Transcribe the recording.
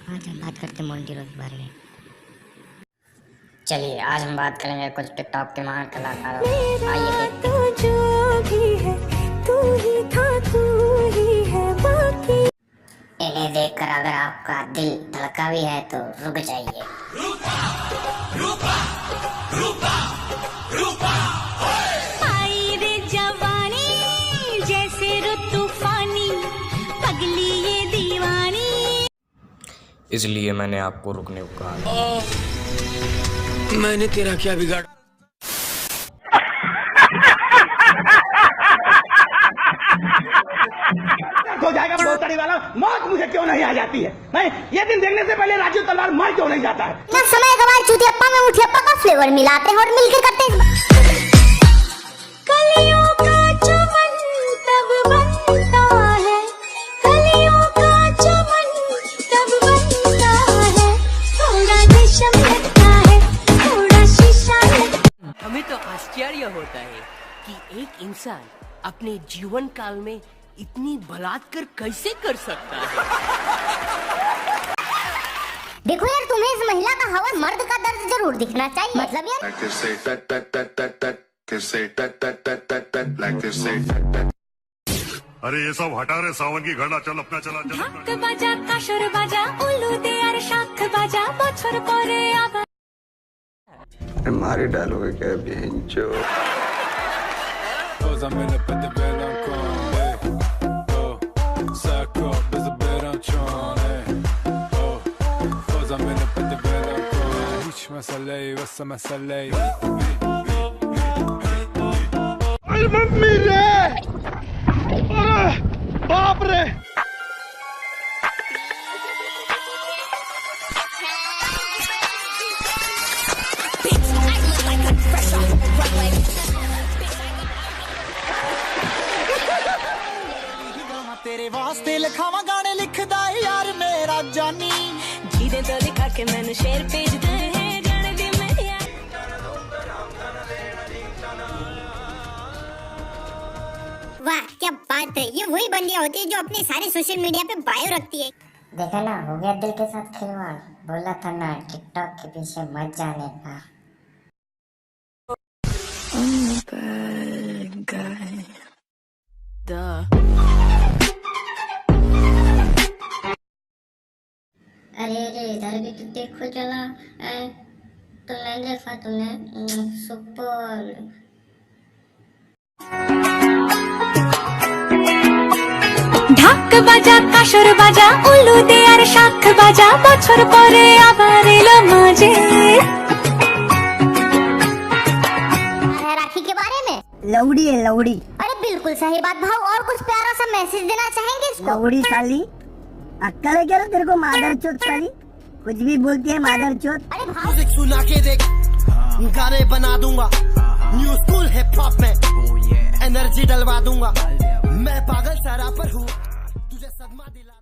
आज हम बात करते हैं मोंटी रोज के बारे में। चलिए आज हम बात करेंगे कुछ टिकटॉक के महान कलाकारों। आइए देखते हैं। जो भी है तू ही था, तू ही है बाकी। इन्हें देखकर अगर आपका दिल धड़का भी है तो रुक जाइए। आई रे जवानी जैसे रुत तूफानी, पगली ये दीवानी। इसलिए मैंने आपको रुकने को कहा। मैंने तेरा क्या बिगाड़ा? हो जाएगा बोतड़ी वाला, मौत मुझे क्यों नहीं आ जाती है? मैं ये दिन देखने से पहले राजू तलवार मर क्यों नहीं जाता है? ना समय गवाए चूतियप्पा में मुठियप्पा का फ्लेवर मिलाते हैं और मिलकर करते हैं। कलियों का चमन तब बनता है, कलियों का चमन तब बनता है। थोड़ा रेशम लगता है, थोड़ा शीशा लगता है। हमें तो आश्चर्य होता है कि एक इंसान अपने जीवन काल में इतनी बलात्कार कैसे कर सकता है। देखो यार, तुम्हें इस महिला का हवा, मर्द का दर्द जरूर दिखना चाहिए। मतलब यार अरे ये सब हटा रहे, सावन की घड़ा, चल अपना चला चल। ঢাক বাজা কাসর বাজা উলু দে আর শাখ বাজা বছর পরে আবার। मारी डालोगे क्या बेंचो? मम्मी रे, अरे बाप रे। तेरे वास्ते लिखावा गाने लिखदा यार मेरा जानी। जीदे तो दिखा के मैंने शेर भेजते हैं जाने दे मेरा। वाह क्या बात है, ये वही बंदियां होती है जो अपने सारे सोशल मीडिया पे बायो रखती है। देखा ना, हो गया दिल के साथ खिलवाड़। बोला था ना टिकटॉक के पीछे मत जाने का। अरे इधर भी तो देखो जरा। तो नहीं देखा तुमने? सुपर। ঢাক বাজা কাসর বাজা উলু দে আর শাখ বাজা বছর পরে আবার এলো মাঝে। राखी के बारे में लौड़ी है लौड़ी। अरे बिल्कुल सही बात भाव। और कुछ प्यारा सा मैसेज देना चाहेंगे इसको? लौड़ी साली, अक्कल है क्या तेरे को? मादर चोत साली, कुछ भी बोलती है मादर चोत। अरे भाव म्यूजिक सुना के देख, गाने बना दूंगा न्यू स्कूल हिप हॉप में, एनर्जी डलवा दूंगा। मैं पागल सरापर हूँ, तुझे सदमा दिला।